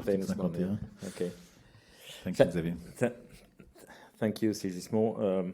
famous one. Yeah. Okay. Thank you, Xavier. Thank you, Sigismond.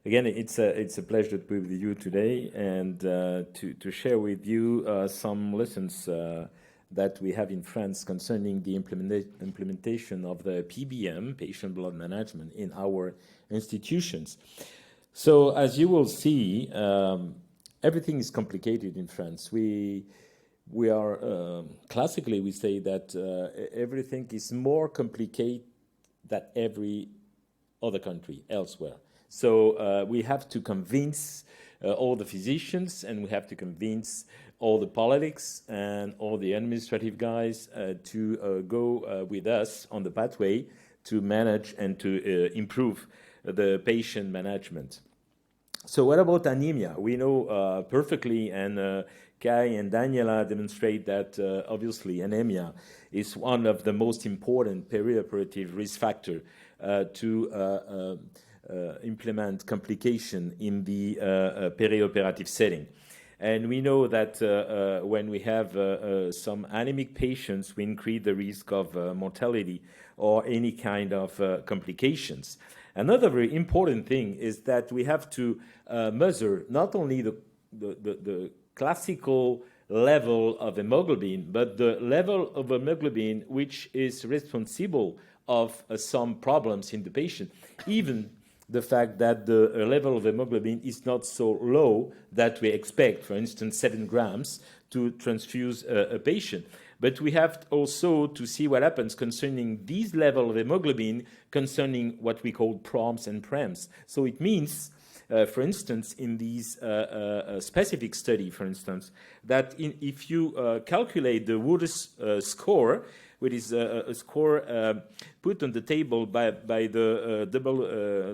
Again, it's a pleasure to be with you today and to share with you some lessons that we have in France concerning the implementation of the PBM, patient blood management, in our institutions. So as you will see, everything is complicated in France. We are, classically, we say that everything is more complicated than every other country elsewhere. So we have to convince all the physicians, and we have to convince all the politics and all the administrative guys to go with us on the pathway to manage and to improve the patient management. So what about anemia? We know perfectly, and Kai and Daniela demonstrate that obviously anemia is one of the most important perioperative risk factor to implement complication in the perioperative setting. And we know that when we have some anemic patients, we increase the risk of mortality or any kind of complications. Another very important thing is that we have to measure not only the classical level of hemoglobin, but the level of hemoglobin which is responsible of some problems in the patient, even the fact that the level of hemoglobin is not so low that we expect, for instance, 7 grams to transfuse a patient. But we have also to see what happens concerning this level of hemoglobin concerning what we call PROMs and PREMs. So it means, for instance, in these specific study, for instance, that if you calculate the Wood's score, which is a score put on the table by the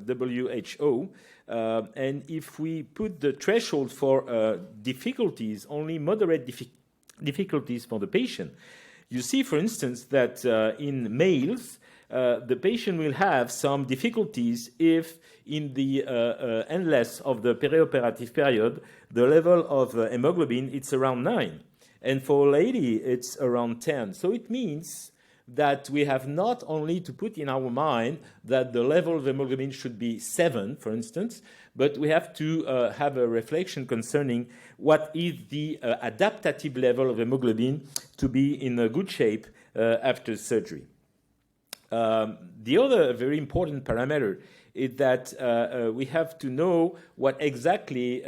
WHO, and if we put the threshold for difficulties, only moderate difficulties for the patient, you see, for instance, that in males, the patient will have some difficulties if in the endless of the perioperative period, the level of hemoglobin, it's around 9. And for a lady, it's around 10. So it means that we have not only to put in our mind that the level of hemoglobin should be 7, for instance, but we have to have a reflection concerning what is the adaptative level of hemoglobin to be in a good shape after surgery. The other very important parameter is that we have to know what exactly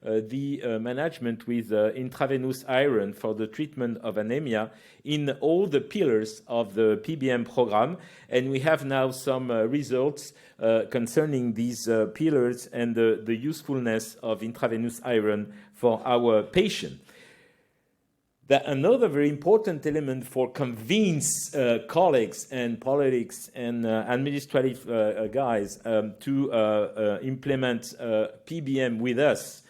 the management with intravenous iron for the treatment of anemia in all the pillars of the PBM program. And we have now some results concerning these pillars and the usefulness of intravenous iron for our patient. Another very important element for convince colleagues and politics and administrative guys to implement PBM with us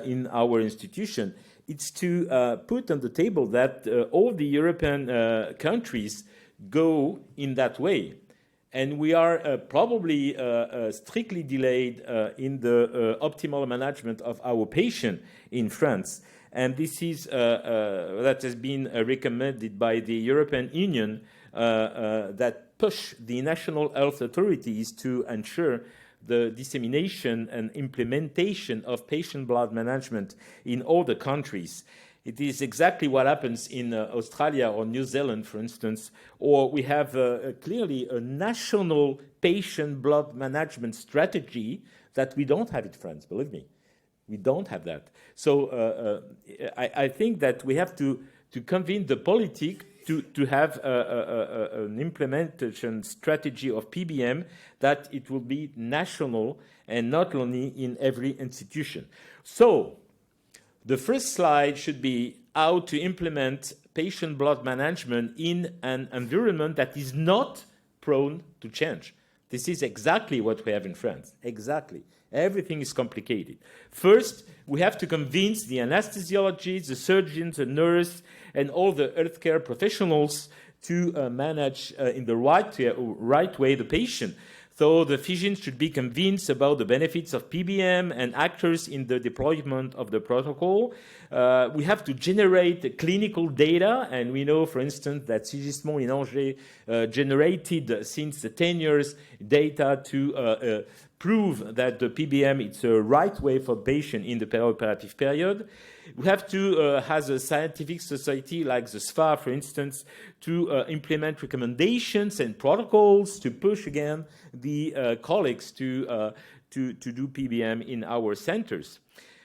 in our institution, it's to put on the table that all the European countries go in that way. And we are probably strictly delayed in the optimal management of our patient in France. And this is that has been recommended by the European Union that push the national health authorities to ensure the dissemination and implementation of patient blood management in all the countries. It is exactly what happens in Australia or New Zealand, for instance, or we have clearly a national patient blood management strategy that we don't have in France, believe me. We don't have that. So I think that we have to convince the politic to have an implementation strategy of PBM that it will be national and not only in every institution. So the first slide should be how to implement patient blood management in an environment that is not prone to change. This is exactly what we have in France. Exactly. Everything is complicated. First, we have to convince the anesthesiologists, the surgeons, the nurse, and all the healthcare professionals to manage in the right way the patient So the physicians should be convinced about the benefits of PBM and actors in the deployment of the protocol. We have to generate clinical data, and we know, for instance, that Sigismond in Angers generated since 10 years data to prove that the PBM is the right way for patient in the perioperative period. We have to, as a scientific society like the e-sfar, for instance, to implement recommendations and protocols to push again the colleagues to do PBM in our centers.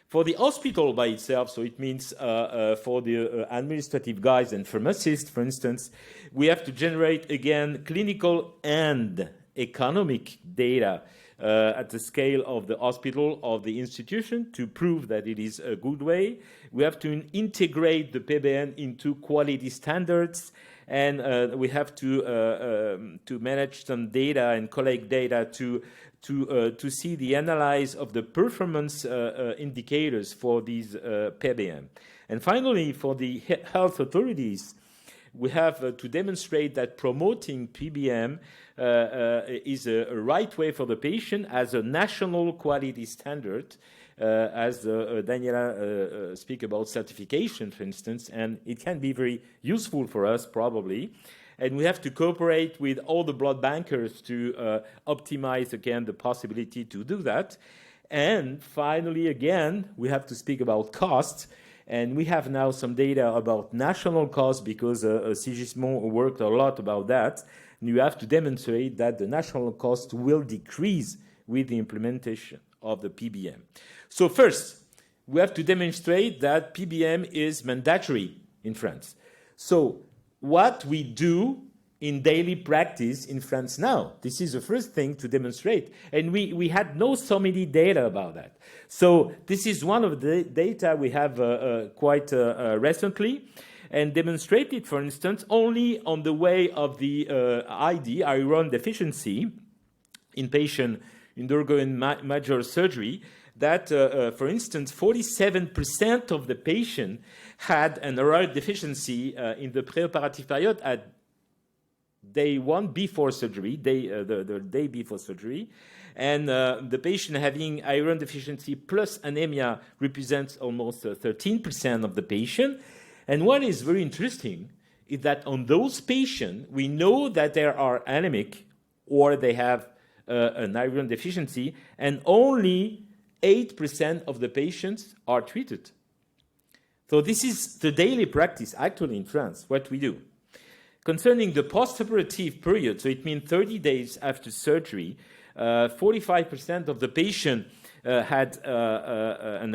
For the hospital by itself, so it means for the administrative guys and pharmacists, for instance, we have to generate again clinical and economic data at the scale of the hospital or the institution to prove that it is a good way. We have to integrate the PBM into quality standards, and we have to manage some data and collect data to see the analysis of the performance indicators for these PBM. And finally, for the health authorities, we have to demonstrate that promoting PBM is a right way for the patient as a national quality standard, as Daniela speak about certification, for instance, and it can be very useful for us, probably. And we have to cooperate with all the blood bankers to optimize, again, the possibility to do that. And finally, again, we have to speak about costs. And we have now some data about national costs because Sigismond worked a lot about that. And you have to demonstrate that the national cost will decrease with the implementation of the PBM. So first, we have to demonstrate that PBM is mandatory in France. So what we do in daily practice in France now, this is the first thing to demonstrate. And we had no so many data about that. So this is one of the data we have quite recently, and demonstrated, for instance, only on the way of the ID, iron deficiency, in patient undergoing major surgery, that, for instance, 47% of the patient had an iron deficiency in the preoperative period at day one before surgery, the day before surgery. And the patient having iron deficiency plus anemia represents almost 13% of the patient. And what is very interesting is that on those patients, we know that they are anemic or they have an iron deficiency, and only 8% of the patients are treated. So this is the daily practice, actually, in France, what we do. Concerning the postoperative period, so it means 30 days after surgery, 45% of the patient had an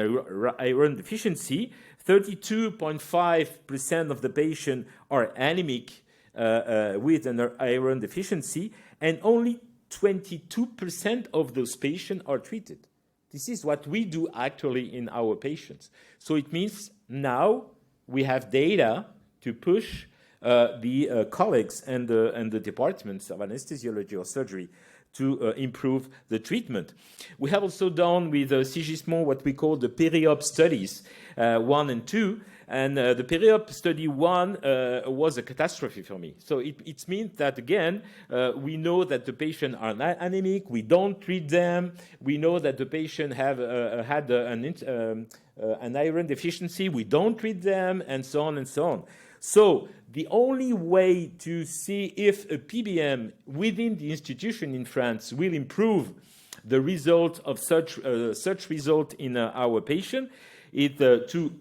iron deficiency, 32.5% of the patient are anemic with an iron deficiency, and only 22% of those patients are treated. This is what we do actually in our patients. So it means now we have data to push the colleagues and the departments of anesthesiology or surgery to improve the treatment. We have also done with Sigismond what we call the peri-op studies 1 and 2. And the peri-op study 1 was a catastrophe for me. So it means that, again, we know that the patient are anemic, we don't treat them, we know that the patient have had an iron deficiency, we don't treat them, and so on and so on. So the only way to see if a PBM within the institution in France will improve the result of such result in our patient is to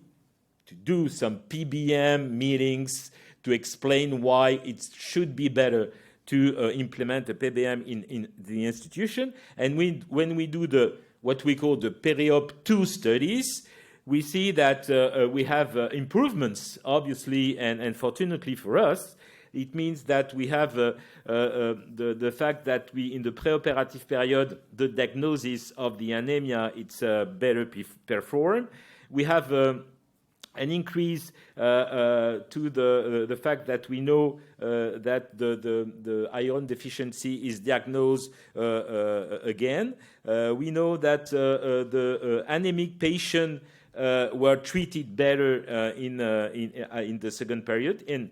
do some PBM meetings to explain why it should be better to implement a PBM in the institution. And when we do what we call the peri-op 2 studies, we see that we have improvements, obviously, and fortunately for us, it means that we have the fact that we, in the preoperative period, the diagnosis of the anemia, it's better performed. We have an increase to the fact that we know that the iron deficiency is diagnosed again. We know that the anemic patient were treated better in the second period. And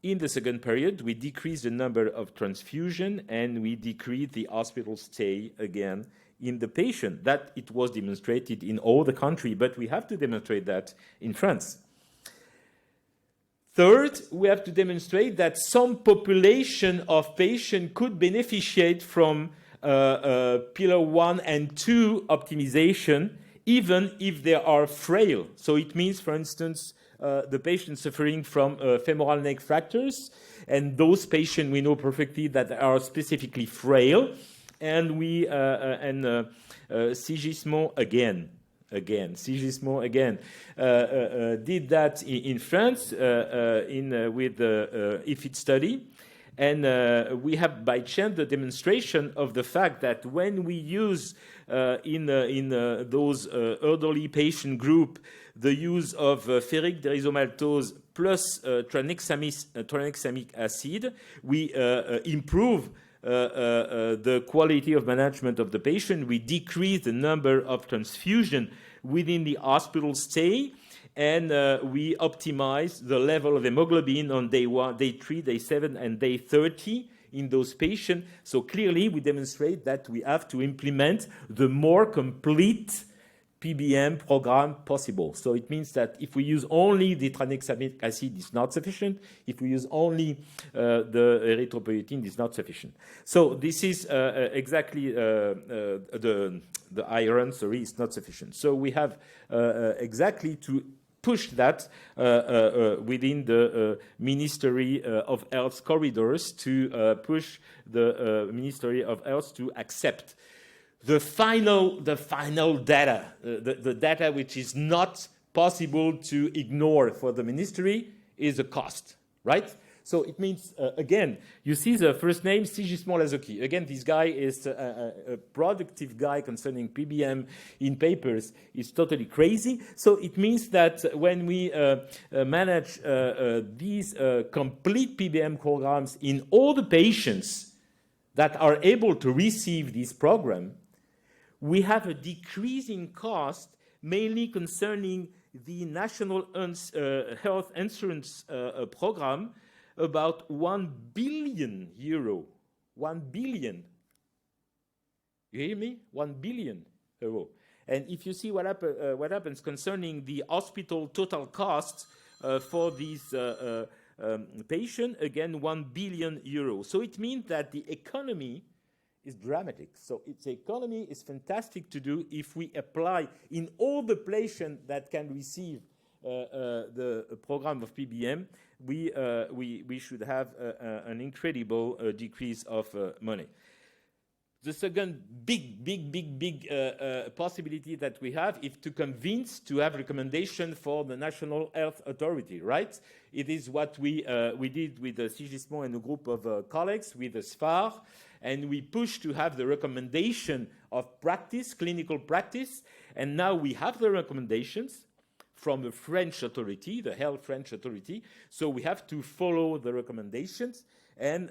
In the second period, we decrease the number of transfusion and we decrease the hospital stay again in the patient. That it was demonstrated in all the country, but we have to demonstrate that in France. Third, we have to demonstrate that some population of patients could beneficiate from pillar 1 and 2 optimization, even if they are frail. So it means, for instance, the patients suffering from femoral neck fractures, and those patients we know perfectly that are specifically frail, and we Sigismond Sigismond did that in France with the EFIT study, and we have by chance the demonstration of the fact that when we use in those elderly patient group the use of ferric derisomaltose plus tranexamic acid, we improve the quality of management of the patient. We decrease the number of transfusion within the hospital stay, and we optimize the level of hemoglobin on day 1, day 3, day 7, and day 30 in those patients. So clearly, we demonstrate that we have to implement the more complete PBM program possible. So it means that if we use only the tranexamic acid, it's not sufficient. If we use only the erythropoietin, it's not sufficient. So this is exactly the iron, is not sufficient. So we have exactly to push that within the Ministry of Health corridors to push the Ministry of Health to accept the final data, the data which is not possible to ignore for the ministry is the cost, right? So it means, again, you see the first name, Sigismond Lazoki. Again, this guy is a productive guy concerning PBM in papers. He's totally crazy. So it means that when we manage these complete PBM programs in all the patients that are able to receive this program, we have a decrease in cost, mainly concerning the National Health Insurance Program, about 1 billion euro. 1 billion. You hear me? 1 billion euro. And if you see what happens concerning the hospital total cost for these patients, again, 1 billion euro. So it means that the economy is dramatic. So its economy is fantastic to do if we apply in all the patients that can receive the program of PBM. We should have an incredible decrease of money. The second big possibility that we have is to convince to have recommendation for the National Health Authority, right? It is what we did with Sigismond and a group of colleagues with the e-sfar, and we pushed to have the recommendation of practice, clinical practice, and now we have the recommendations from the French authority, the Health French authority, so we have to follow the recommendations, and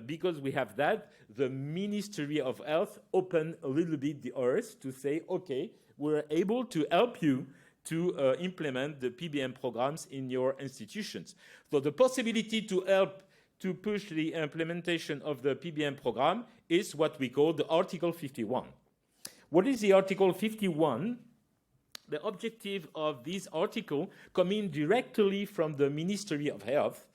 because we have that, the Ministry of Health opened a little bit the earth to say, okay, we're able to help you to implement the PBM programs in your institutions. So the possibility to help to push the implementation of the PBM program is what we call the Article 51. What is the Article 51? The objective of this article, coming directly from the Ministry of Health,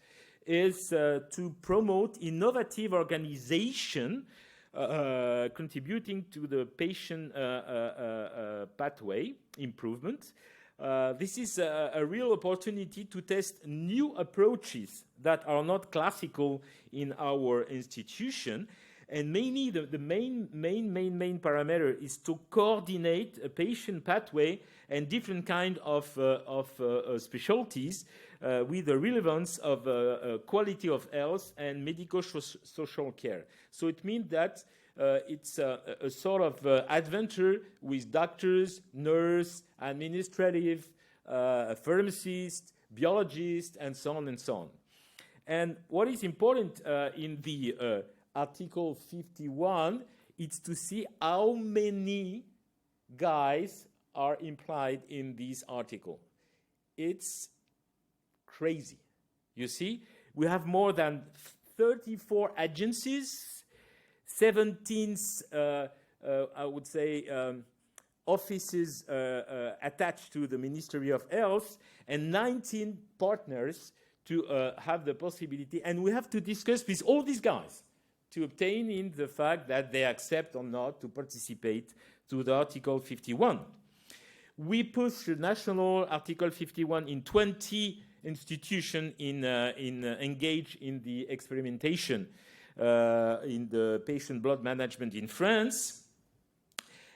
is to promote innovative organization contributing to the patient pathway improvement. This is a real opportunity to test new approaches that are not classical in our institution. And mainly the main parameter is to coordinate a patient pathway and different kind of specialties with the relevance of quality of health and medico-social care. So it means that it's a sort of adventure with doctors, nurses, administrative, pharmacists, biologists, and so on and so on. And what is important in the Article 51 is to see how many guys are implied in this article. It's crazy. You see, We have more than 34 agencies, 17, I would say, offices attached to the Ministry of Health, and 19 partners to have the possibility. And we have to discuss with all these guys to obtain in the fact that they accept or not to participate to the Article 51. We push the national Article 51 in 20 institutions engaged in the experimentation in the patient blood management in France.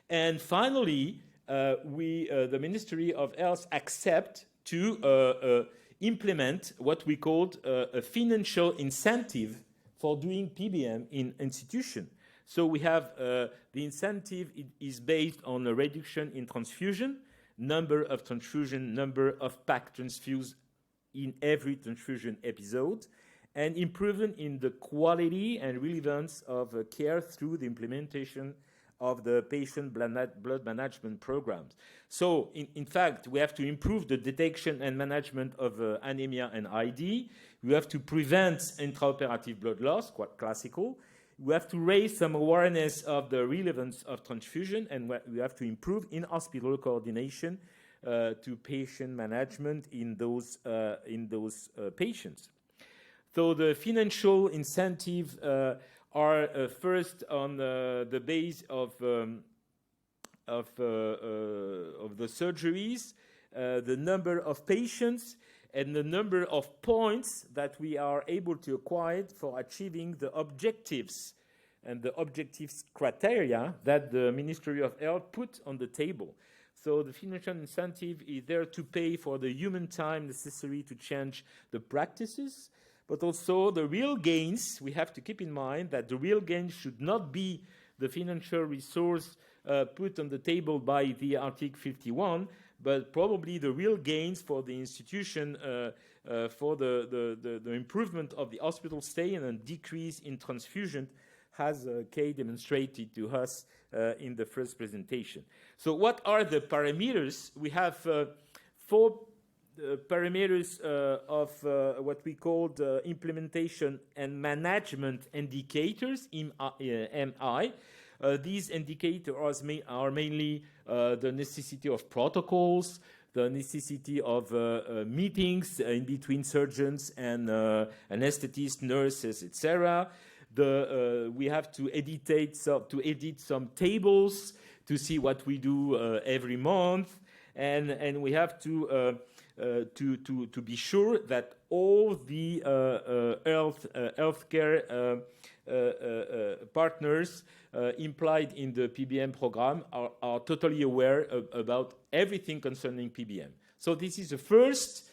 And finally, the Ministry of Health accept to implement what we called a financial incentive for doing PBM in institution. So we have the incentive is based on a reduction in transfusion, number of transfusion, number of pack transfused in every transfusion episode, and improvement in the quality and relevance of care through the implementation of the patient blood management programs. So, in fact, we have to improve the detection and management of anemia and ID. We have to prevent intraoperative blood loss, quite classical. We have to raise some awareness of the relevance of transfusion, and we have to improve in-hospital coordination to patient management in those patients. So the financial incentive are first on the base of the surgeries, the number of patients, and the number of points that we are able to acquire for achieving the objectives and the objectives criteria that the Ministry of Health put on the table. So the financial incentive is there to pay for the human time necessary to change the practices, but also the real gains. We have to keep in mind that the real gains should not be the financial resource put on the table by the Article 51, but probably the real gains for the institution for the improvement of the hospital stay and a decrease in transfusion, as Kay demonstrated to us in the first presentation. So what are the parameters? We have 4 parameters of what we call the implementation and management indicators, MI. These indicators are mainly the necessity of protocols, the necessity of meetings in between surgeons and anesthetists, nurses, etc. We have to edit some tables to see what we do every month, and we have to be sure that all the healthcare partners implied in the PBM program are totally aware about everything concerning PBM. So this is the first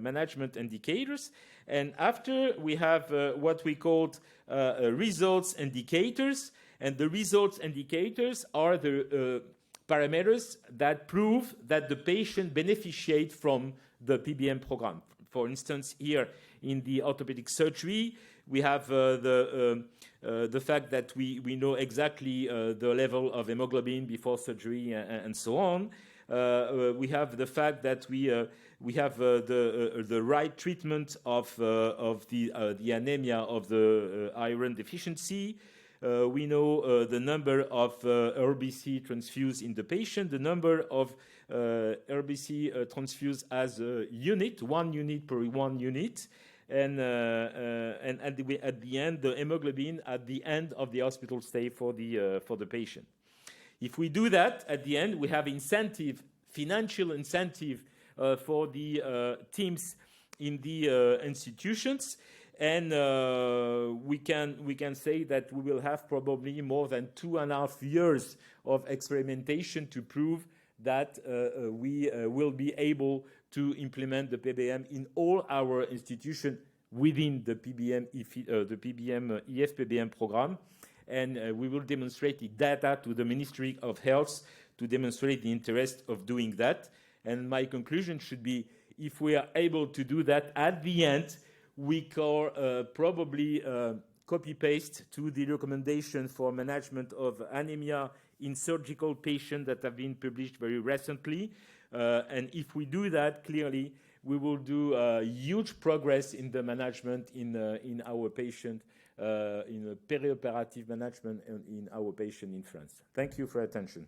management indicators. And after we have what we called results indicators, and the results indicators are the parameters that prove that the patient beneficiates from the PBM program. For instance, here in the orthopedic surgery, we have the fact that we know exactly the level of hemoglobin before surgery and so on. We have the fact that we have the right treatment of the anemia of the iron deficiency. We know the number of RBC transfused in the patient, the number of RBC transfused as a unit, 1 unit per 1 unit, and at the end, the hemoglobin at the end of the hospital stay for the patient. If we do that, at the end, we have financial incentive for the teams in the institutions, and we can say that we will have probably more than 2.5 years of experimentation to prove that we will be able to implement the PBM in all our institutions within the PBM EF-PBM program. And we will demonstrate the data to the Ministry of Health to demonstrate the interest of doing that. And my conclusion should be, if we are able to do that at the end, we can probably copy-paste to the recommendation for management of anemia in surgical patients that have been published very recently. And if we do that, clearly, we will do huge progress in the management in our patient, in the perioperative management in our patient in France. Thank you for your attention.